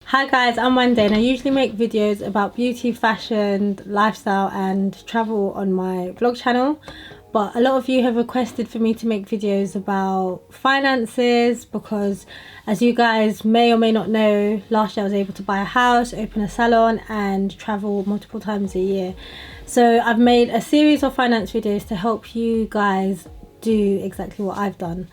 Hi guys, I'm Wande and I usually make videos about beauty, fashion, lifestyle and travel on my vlog channel, but a lot of you have requested for me to make videos about finances because, as you guys may or may not know, last year I was able to buy a house, open a salon and travel multiple times a year. So I've made a series of finance videos to help you guys do exactly what I've done.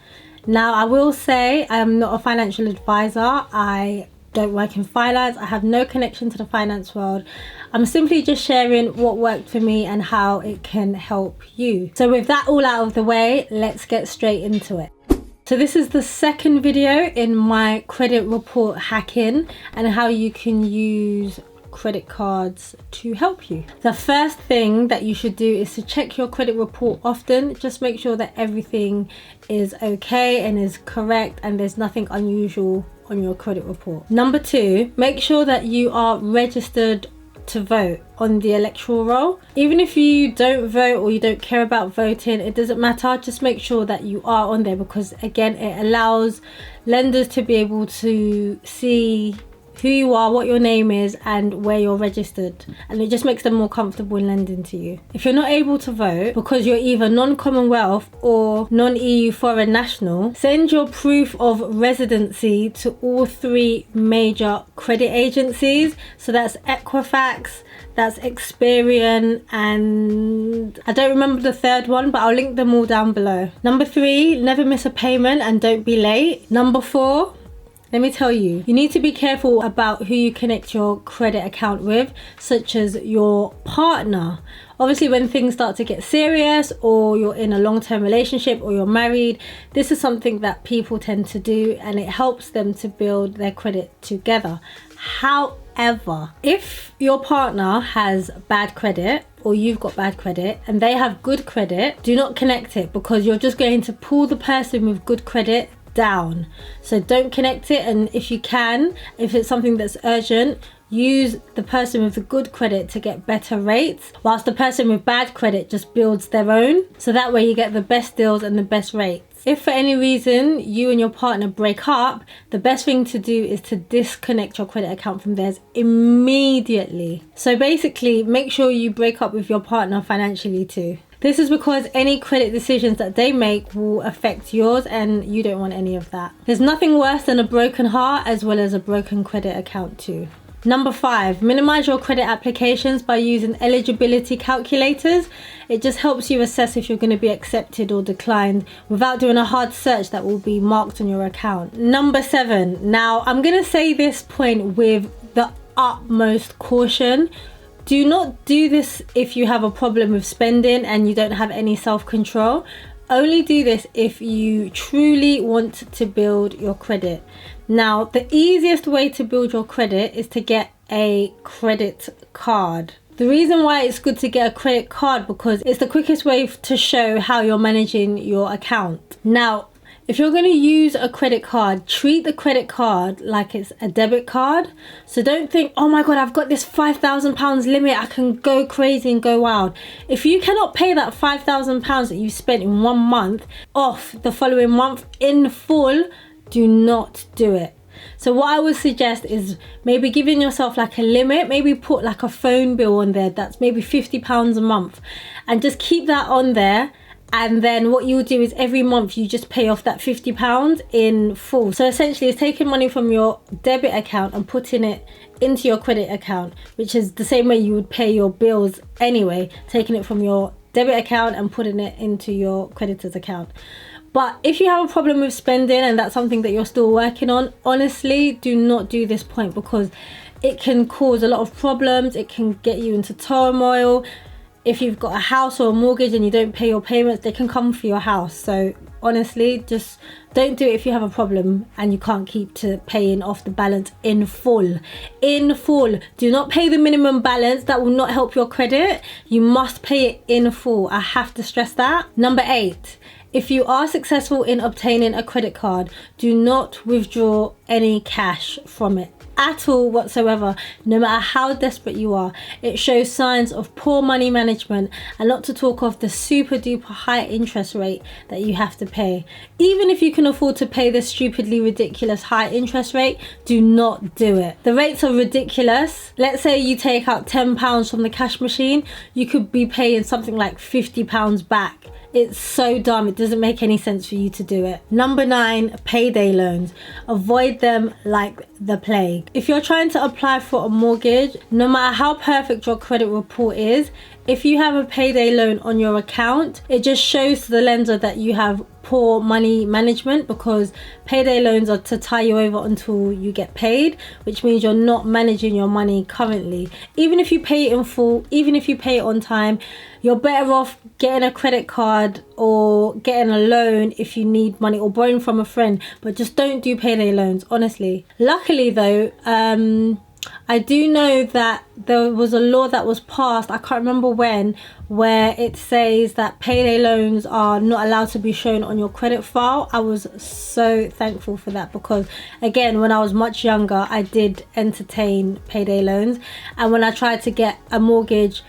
Now I will say I am not a financial advisor. I don't work in finance. I have no connection to the finance world. I'm simply just sharing what worked for me and how it can help you. So with that all out of the way, let's get straight into it. So this is the second video in my credit report hacking and how you can use credit cards to help you. The first thing that you should do is to check your credit report often. Just make sure that everything is okay and is correct and there's nothing unusual on your credit report. Number two, make sure that you are registered to vote on the electoral roll. Even if you don't vote or you don't care about voting, it doesn't matter. Just make sure that you are on there because again, it allows lenders to be able to see who you are, what your name is and where you're registered, and it just makes them more comfortable in lending to you. If you're not able to vote because you're either non-Commonwealth or non-EU foreign national, send your proof of residency to all three major credit agencies. So that's Equifax, that's Experian, and I don't remember the third one, but I'll link them all down below. Number three, never miss a payment and don't be late. Number four, let me tell you, you need to be careful about who you connect your credit account with, such as your partner. Obviously, when things start to get serious or you're in a long-term relationship or you're married, this is something that people tend to do and it helps them to build their credit together. However, if your partner has bad credit or you've got bad credit and they have good credit, do not connect it because you're just going to pull the person with good credit down. So don't connect it, and if you can, if it's something that's urgent, use the person with the good credit to get better rates, whilst the person with bad credit just builds their own, so that way you get the best deals and the best rates. If for any reason you and your partner break up, the best thing to do is to disconnect your credit account from theirs immediately. So basically, make sure you break up with your partner financially too. This is because any credit decisions that they make will affect yours and you don't want any of that. There's nothing worse than a broken heart as well as a broken credit account too. Number five, minimize your credit applications by using eligibility calculators. It just helps you assess if you're going to be accepted or declined without doing a hard search that will be marked on your account. Number seven, now I'm going to say this point with the utmost caution. Do not do this if you have a problem with spending and you don't have any self-control. Only do this if you truly want to build your credit. Now, the easiest way to build your credit is to get a credit card. The reason why it's good to get a credit card because it's the quickest way to show how you're managing your account. Now, if you're going to use a credit card, treat the credit card like it's a debit card. So don't think, oh my God, I've got this £5,000 limit. I can go crazy and go wild. If you cannot pay that £5,000 that you spent in 1 month off the following month in full, do not do it. So what I would suggest is maybe giving yourself like a limit, maybe put like a phone bill on there that's maybe £50 a month and just keep that on there. And then what you'll do is every month you just pay off that £50 in full. So essentially it's taking money from your debit account and putting it into your credit account, which is the same way you would pay your bills anyway, taking it from your debit account and putting it into your creditor's account. But if you have a problem with spending and that's something that you're still working on, honestly, do not do this point because it can cause a lot of problems. It can get you into turmoil. If you've got a house or a mortgage and you don't pay your payments, they can come for your house. So honestly, just don't do it if you have a problem and you can't keep to paying off the balance in full. In full. Do not pay the minimum balance. That will not help your credit. You must pay it in full. I have to stress that. Number eight, if you are successful in obtaining a credit card, do not withdraw any cash from it. at all whatsoever, no matter how desperate you are. It shows signs of poor money management, and not to talk of the super duper high interest rate that you have to pay. Even if you can afford to pay this stupidly ridiculous high interest rate, do not do it. The rates are ridiculous. Let's say you take out £10 from the cash machine, you could be paying something like £50 back. It's so dumb, it doesn't make any sense for you to do it. Number 9, payday loans. Avoid them like the plague. If you're trying to apply for a mortgage, no matter how perfect your credit report is, if you have a payday loan on your account, it just shows to the lender that you have poor money management, because payday loans are to tie you over until you get paid, which means you're not managing your money currently. Even if you pay it in full, even if you pay it on time, you're better off getting a credit card or getting a loan if you need money, or borrowing from a friend, but just don't do payday loans, honestly. Luckily though, I do know that there was a law that was passed, I can't remember when, where it says that payday loans are not allowed to be shown on your credit file. I was so thankful for that, because again, when I was much younger, I did entertain payday loans, and when I tried to get a mortgage,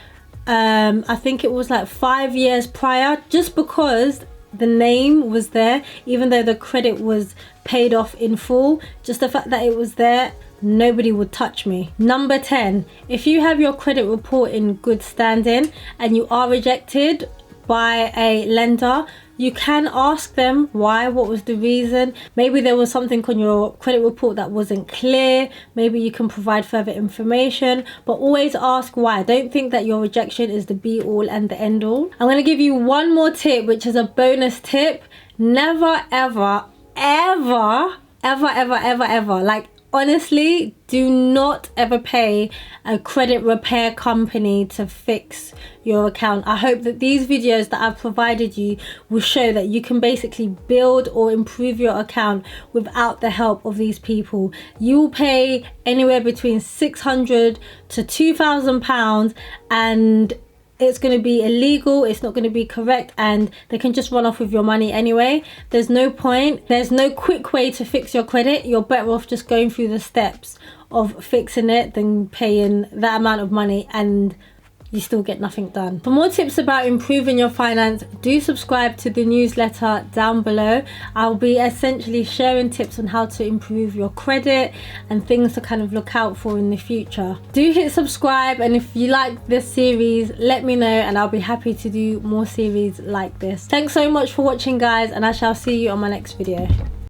I think it was like 5 years prior, just because the name was there, even though the credit was paid off in full, just the fact that it was there, nobody would touch me. Number 10, if you have your credit report in good standing and you are rejected by a lender, you can ask them why, what was the reason. Maybe there was something on your credit report that wasn't clear. Maybe you can provide further information, but always ask why. Don't think that your rejection is the be all and the end all. I'm going to give you one more tip, which is a bonus tip. Never ever ever, like, honestly, do not ever pay a credit repair company to fix your account. I hope that these videos that I've provided you will show that you can basically build or improve your account without the help of these people. You will pay anywhere between £600 to £2,000, and it's going to be illegal, it's not going to be correct, and they can just run off with your money anyway. There's no point. There's no quick way to fix your credit. You're better off just going through the steps of fixing it than paying that amount of money and you still get nothing done. For more tips about improving your finance, do subscribe to the newsletter down below. I'll be essentially sharing tips on how to improve your credit and things to kind of look out for in the future. Do hit subscribe, and if you like this series, let me know and I'll be happy to do more series like this. Thanks so much for watching, guys, and I shall see you on my next video.